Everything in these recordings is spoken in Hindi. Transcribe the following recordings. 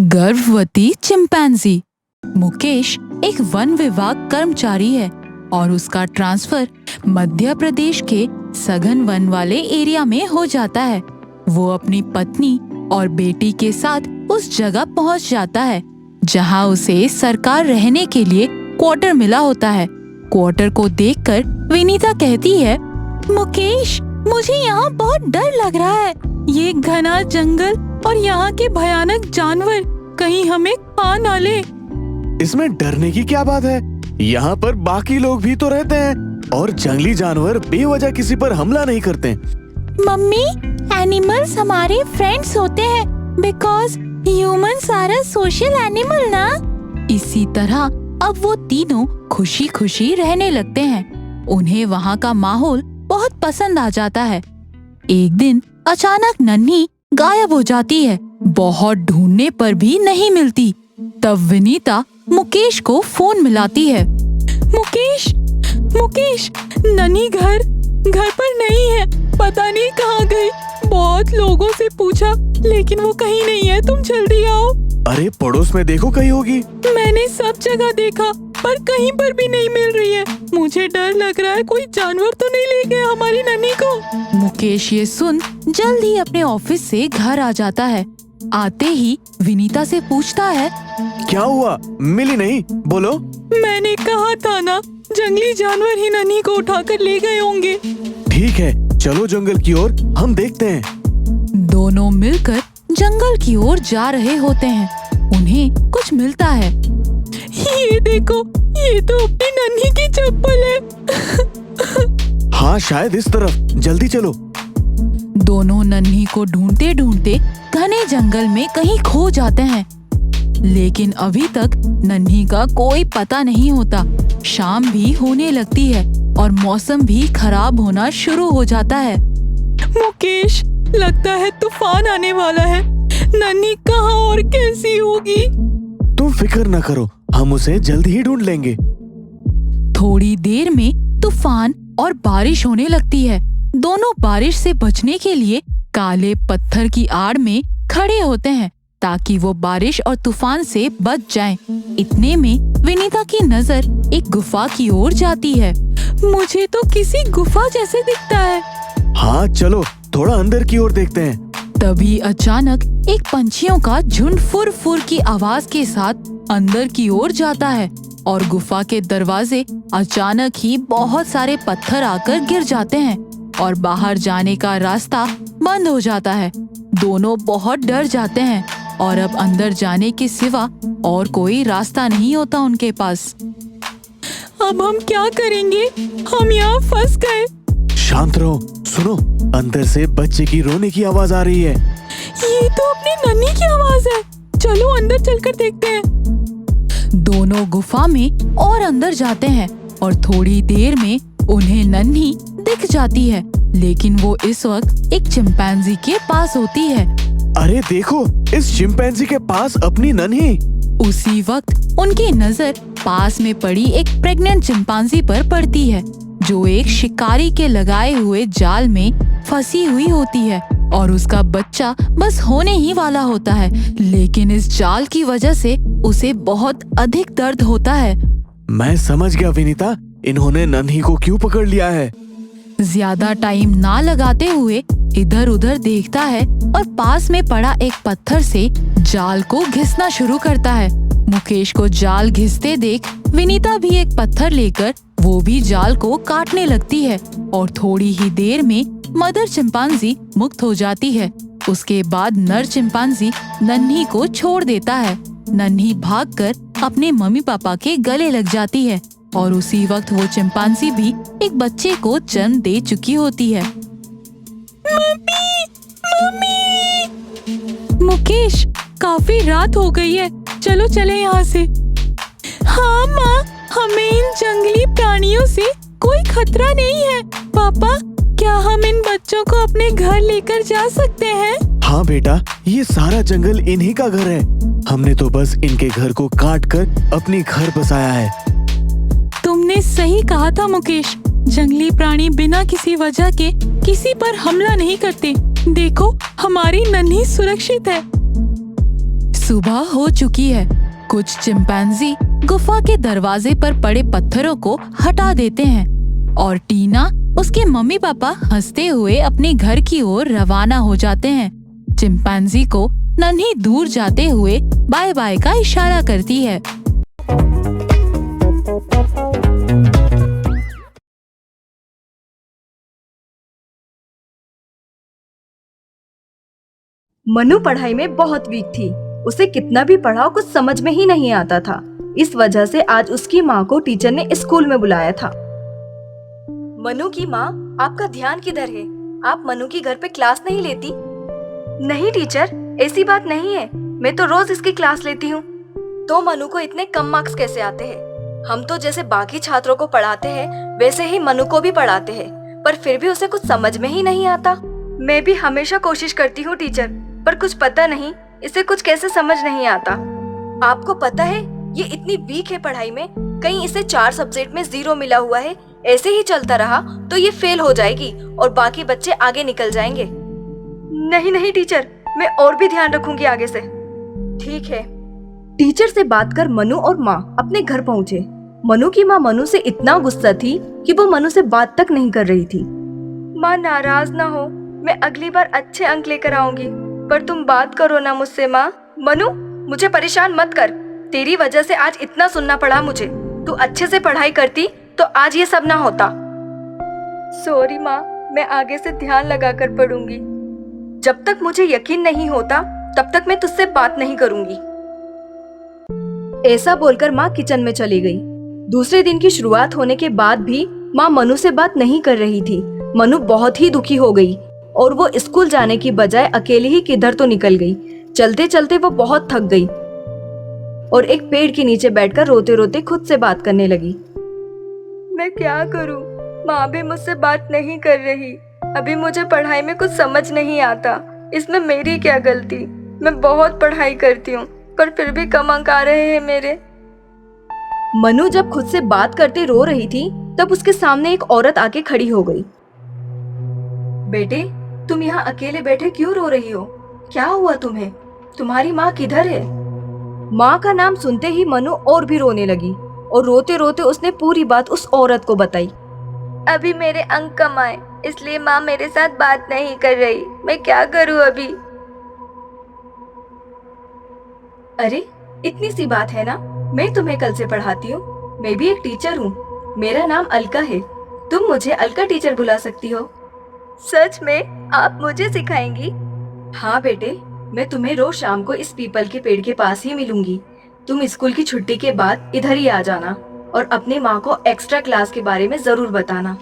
गर्भवती चिंपैंजी। मुकेश एक वन विभाग कर्मचारी है और उसका ट्रांसफर मध्य प्रदेश के सघन वन वाले एरिया में हो जाता है। वो अपनी पत्नी और बेटी के साथ उस जगह पहुंच जाता है जहां उसे सरकार रहने के लिए क्वार्टर मिला होता है। क्वार्टर को देखकर विनीता कहती है, मुकेश, मुझे यहाँ बहुत डर लग रहा है। ये घना जंगल और यहाँ के भयानक जानवर कहीं हमें खा ना ले। इसमें डरने की क्या बात है? यहाँ पर बाकी लोग भी तो रहते हैं और जंगली जानवर बेवजह किसी पर हमला नहीं करते। मम्मी, एनिमल्स हमारे फ्रेंड्स होते हैं because humans are a social animal ना। इसी तरह अब वो तीनों खुशी खुशी रहने लगते हैं। उन्हें वहाँ का माहौल बहुत पसंद आ जाता है। एक दिन अचानक नन्ही गायब हो जाती है। बहुत ढूंढने पर भी नहीं मिलती। तब विनीता मुकेश को फोन मिलाती है। मुकेश, नन्ही घर पर नहीं है। पता नहीं कहाँ गई। बहुत लोगों से पूछा लेकिन वो कहीं नहीं है। तुम जल्दी आओ। अरे पड़ोस में देखो, कहीं होगी। मैंने सब जगह देखा पर कहीं पर भी नहीं मिल रही है। मुझे डर लग रहा है कोई जानवर तो नहीं ले गया हमारी नन्ही को। मुकेश ये सुन जल्द ही अपने ऑफिस से घर आ जाता है। आते ही विनीता से पूछता है, क्या हुआ? मिली नहीं? बोलो। मैंने कहा था ना, जंगली जानवर ही नन्ही को उठाकर ले गए होंगे। ठीक है, चलो जंगल की ओर हम देखते हैं। दोनों मिलकर जंगल की ओर जा रहे होते हैं। उन्हें कुछ मिलता है। ये देखो, ये तो अपनी नन्ही की चप्पल है। हाँ, शायद इस तरफ। जल्दी चलो। दोनों नन्ही को ढूंढते ढूंढते घने जंगल में कहीं खो जाते हैं, लेकिन अभी तक नन्ही का कोई पता नहीं होता। शाम भी होने लगती है और मौसम भी खराब होना शुरू हो जाता है। मुकेश, लगता है तूफान आने वाला है। नन्ही कहाँ और कैसी होगी? तुम फिक्र न करो, हम उसे जल्द ही ढूंढ लेंगे। थोड़ी देर में तूफान और बारिश होने लगती है। दोनों बारिश से बचने के लिए काले पत्थर की आड़ में खड़े होते हैं ताकि वो बारिश और तूफान से बच जाएं। इतने में विनीता की नजर एक गुफा की ओर जाती है। मुझे तो किसी गुफा जैसे दिखता है। हाँ, चलो थोड़ा अंदर की ओर देखते हैं। तभी अचानक एक पंछियों का झुंड फुर फुर की आवाज के साथ अंदर की ओर जाता है और गुफा के दरवाजे अचानक ही बहुत सारे पत्थर आकर गिर जाते हैं और बाहर जाने का रास्ता बंद हो जाता है। दोनों बहुत डर जाते हैं और अब अंदर जाने के सिवा और कोई रास्ता नहीं होता उनके पास। अब हम क्या करेंगे? हम यहाँ फंस गए। शांत रहो। सुनो, अंदर से बच्चे की रोने की आवाज आ रही है। ये तो अपनी नन्ही की आवाज है। चलो अंदर चलकर देखते हैं। दोनों गुफा में और अंदर जाते हैं और थोड़ी देर में उन्हें नन्ही दिख जाती है, लेकिन वो इस वक्त एक चिंपैंजी के पास होती है। अरे देखो, इस चिंपैंजी के पास अपनी नन्ही। उसी वक्त उनकी नजर पास में पड़ी एक प्रेग्नेंट चिंपैंजी पर पड़ती है जो एक शिकारी के लगाए हुए जाल में फंसी हुई होती है और उसका बच्चा बस होने ही वाला होता है, लेकिन इस जाल की वजह से उसे बहुत अधिक दर्द होता है। मैं समझ गया विनीता, इन्होंने नन्ही को क्यों पकड़ लिया है। ज्यादा टाइम ना लगाते हुए इधर उधर देखता है और पास में पड़ा एक पत्थर से जाल को घिसना शुरू करता है। मुकेश को जाल घिसते देख विनीता भी एक पत्थर लेकर वो भी जाल को काटने लगती है और थोड़ी ही देर में मदर चिंपैंजी मुक्त हो जाती है। उसके बाद नर चिंपैंजी नन्ही को छोड़ देता है। नन्ही भागकर अपने मम्मी पापा के गले लग जाती है और उसी वक्त वो चिंपैंजी भी एक बच्चे को जन्म दे चुकी होती है। मम्मी! मुकेश, काफी रात हो गई है, चलो चले यहाँ से। हाँ माँ, हमें इन जंगली प्राणियों से कोई खतरा नहीं है। पापा, क्या हम इन बच्चों को अपने घर लेकर जा सकते हैं? हाँ बेटा, ये सारा जंगल इन्हीं का घर है। हमने तो बस इनके घर को काट कर अपनी घर बसाया है। तुमने सही कहा था मुकेश, जंगली प्राणी बिना किसी वजह के किसी पर हमला नहीं करते। देखो, हमारी नन्ही सुरक्षित है। सुबह हो चुकी है। कुछ चिंपैंजी गुफा के दरवाजे पर पड़े पत्थरों को हटा देते हैं और टीना उसके मम्मी पापा हंसते हुए अपने घर की ओर रवाना हो जाते हैं। चिंपैंजी को नन्ही दूर जाते हुए बाय बाय का इशारा करती है। मनु पढ़ाई में बहुत वीक थी। उसे कितना भी पढ़ाओ कुछ समझ में ही नहीं आता था। इस वजह से आज उसकी माँ को टीचर ने स्कूल में बुलाया था। मनु की माँ, आपका ध्यान किधर है? आप मनु की घर पे क्लास नहीं लेती? नहीं टीचर, ऐसी बात नहीं है, मैं तो रोज इसकी क्लास लेती हूँ। तो मनु को इतने कम मार्क्स कैसे आते हैं? हम तो जैसे बाकी छात्रों को पढ़ाते हैं वैसे ही मनु को भी पढ़ाते हैं, पर फिर भी उसे कुछ समझ में ही नहीं आता। मैं भी हमेशा कोशिश करती हूँ टीचर, पर कुछ पता नहीं इसे कुछ कैसे समझ नहीं आता। आपको पता है ये इतनी वीक है पढ़ाई में, कहीं इसे 4 सब्जेक्ट में 0 मिला हुआ है। ऐसे ही चलता रहा तो ये फेल हो जाएगी और बाकी बच्चे आगे निकल जाएंगे। नहीं नहीं टीचर, मैं और भी ध्यान रखूंगी आगे से। ठीक है। टीचर से बात कर मनु और माँ अपने घर पहुँचे। मनु की माँ मनु से इतना गुस्सा थी कि वो मनु से बात तक नहीं कर रही थी। माँ नाराज ना हो, मैं अगली बार अच्छे अंक लेकर आऊंगी, पर तुम बात करो ना मुझसे माँ। मनु, मुझे परेशान मत कर, तेरी वजह से आज इतना सुनना पड़ा मुझे। तू अच्छे से पढ़ाई करती तो आज ये सब ना होता। सॉरी माँ, मैं आगे से ध्यान लगाकर पढ़ूंगी। जब तक मुझे यकीन नहीं होता तब तक मैं तुझसे बात नहीं करूंगी। ऐसा बोलकर माँ किचन में चली गई। दूसरे दिन की शुरुआत होने के बाद भी माँ मनु से बात नहीं कर रही थी। मनु बहुत ही दुखी हो गई और वो स्कूल जाने की बजाय अकेले ही किधर तो निकल गई। चलते चलते वो बहुत थक गई और एक पेड़ के नीचे बैठकर रोते रोते खुद से बात करने लगी। मैं क्या करूं? माँ भी मुझसे बात नहीं कर रही। अभी मुझे पढ़ाई में कुछ समझ नहीं आता। इसमें मेरी क्या गलती? मैं बहुत पढ़ाई करती हूँ पर फिर भी कम अंक आ रहे हैं मेरे। मनु जब खुद से बात करते रो रही थी तब उसके सामने एक औरत आके खड़ी हो गई। बेटे, तुम यहाँ अकेले बैठे क्यों रो रही हो? क्या हुआ तुम्हें? तुम्हारी माँ किधर है? माँ का नाम सुनते ही मनु और भी रोने लगी और रोते रोते उसने पूरी बात उस औरत को बताई। अभी मेरे अंक कम आए इसलिए माँ मेरे साथ बात नहीं कर रही। मैं क्या करूँ अभी? अरे इतनी सी बात है ना, मैं तुम्हें कल से पढ़ाती हूँ। मैं भी एक टीचर हूँ, मेरा नाम अलका है। तुम मुझे अलका टीचर बुला सकती हो। सच में? आप मुझे सिखाएंगी? हाँ बेटे, मैं तुम्हें रोज शाम को इस पीपल के पेड़ के पास ही मिलूंगी। तुम स्कूल की छुट्टी के बाद इधर ही आ जाना और अपनी माँ को एक्स्ट्रा क्लास के बारे में जरूर बताना।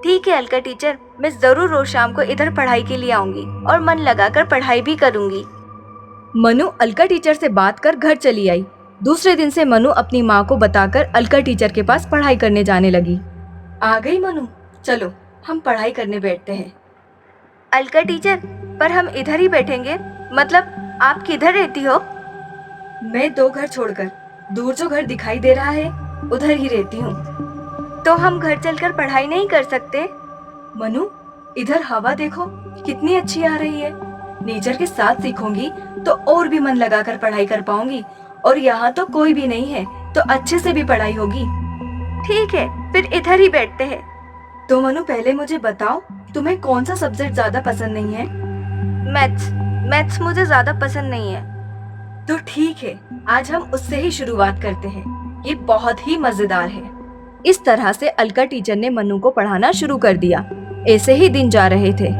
ठीक है अलका टीचर, मैं जरूर रोज शाम को इधर पढ़ाई के लिए आऊंगी और मन लगाकर पढ़ाई भी करूंगी। मनु अलका टीचर से बात कर घर चली आई। दूसरे दिन से मनु अपनी माँ को बताकर अलका टीचर के पास पढ़ाई करने जाने लगी। आ गई मनु, चलो हम पढ़ाई करने बैठते हैं। अलका टीचर, पर हम इधर ही बैठेंगे, मतलब आप किधर रहती हो? मैं 2 घर छोड़कर दूर जो घर दिखाई दे रहा है उधर ही रहती हूँ। तो हम घर चलकर पढ़ाई नहीं कर सकते? मनु, इधर हवा देखो कितनी अच्छी आ रही है। नेचर के साथ सीखूंगी तो और भी मन लगाकर पढ़ाई कर पाऊंगी और यहाँ तो कोई भी नहीं है तो अच्छे से भी पढ़ाई होगी। ठीक है, फिर इधर ही बैठते हैं। तो मनु पहले मुझे बताओ, तुम्हें कौन सा सब्जेक्ट ज्यादा पसंद नहीं है? मैथ्स मुझे ज्यादा पसंद नहीं है। तो ठीक है, आज हम उससे ही शुरुआत करते हैं। ये बहुत ही मजेदार है। इस तरह से अलका टीचर ने मनु को पढ़ाना शुरू कर दिया। ऐसे ही दिन जा रहे थे।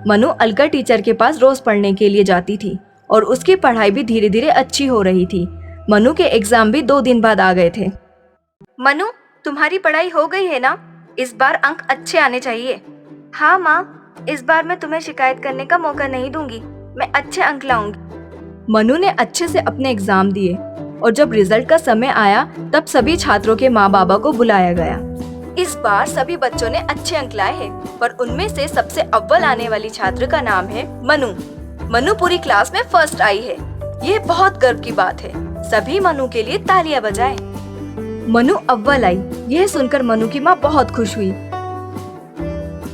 मनु अलका टीचर के पास रोज पढ़ने के लिए जाती थी और उसकी पढ़ाई भी धीरे धीरे अच्छी हो रही थी। मनु के एग्जाम भी 2 दिन बाद आ गए थे। मनु, तुम्हारी पढ़ाई हो गई है ना? इस बार अंक अच्छे आने चाहिए। हाँ माँ, इस बार मैं तुम्हें शिकायत करने का मौका नहीं दूंगी। मैं अच्छे अंक लाऊंगी। मनु ने अच्छे से अपने एग्जाम दिए और जब रिजल्ट का समय आया तब सभी छात्रों के माँ बाबा को बुलाया गया। इस बार सभी बच्चों ने अच्छे अंक लाए हैं, पर उनमें से सबसे अव्वल आने वाली छात्र का नाम है मनु। मनु पूरी क्लास में फर्स्ट आई है। ये बहुत गर्व की बात है। सभी मनु के लिए तालियां बजाएं। मनु अव्वल आई। यह सुनकर मनु की माँ बहुत खुश हुई।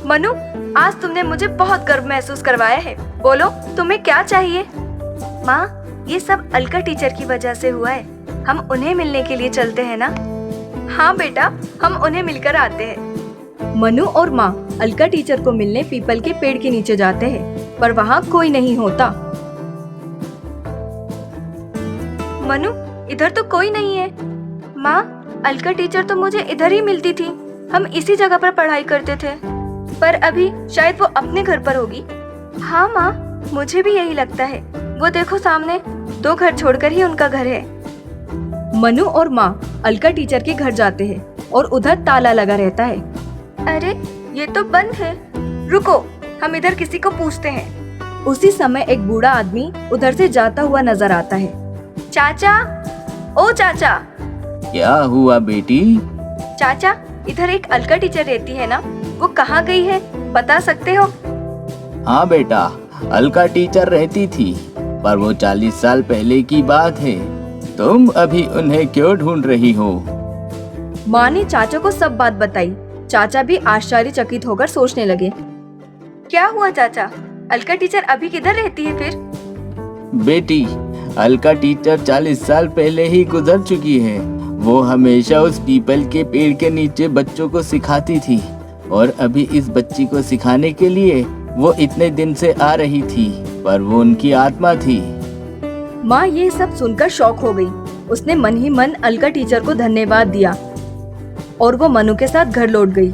मनु, आज तुमने मुझे बहुत गर्व महसूस करवाया है। बोलो तुम्हें क्या चाहिए? माँ, ये सब अलका टीचर की वजह से हुआ है। हम उन्हें मिलने के लिए चलते हैं ना? हाँ बेटा, हम उन्हें मिलकर आते हैं। मनु और माँ अलका टीचर को मिलने पीपल के पेड़ के नीचे जाते हैं, पर वहाँ कोई नहीं होता। मनु, इधर तो कोई नहीं है। माँ, अलका टीचर तो मुझे इधर ही मिलती थी। हम इसी जगह पर पढ़ाई करते थे, पर अभी शायद वो अपने घर पर होगी। हाँ माँ, मुझे भी यही लगता है। वो देखो सामने, 2 घर छोड़कर ही उनका घर है। मनु और माँ अलका टीचर के घर जाते हैं और उधर ताला लगा रहता है। अरे ये तो बंद है। रुको, हम इधर किसी को पूछते हैं। उसी समय एक बूढ़ा आदमी उधर से जाता हुआ नजर आता है। चाचा, ओ चाचा। क्या हुआ बेटी? चाचा, इधर एक अलका टीचर रहती है ना, वो कहाँ गई है, बता सकते हो? हाँ बेटा, अलका टीचर रहती थी, पर वो 40 साल पहले की बात है। तुम अभी उन्हें क्यों ढूंढ रही हो? माँ ने चाचा को सब बात बताई। चाचा भी आश्चर्यचकित होकर सोचने लगे। क्या हुआ चाचा? अलका टीचर अभी किधर रहती है फिर? बेटी, अलका टीचर 40 साल पहले ही गुजर चुकी है। वो हमेशा उस पीपल के पेड़ के नीचे बच्चों को सिखाती थी, और अभी इस बच्ची को सिखाने के लिए वो इतने दिन से आ रही थी, पर वो उनकी आत्मा थी। माँ ये सब सुनकर शॉक हो गई। उसने मन ही मन अलका टीचर को धन्यवाद दिया और वो मनु के साथ घर लौट गई।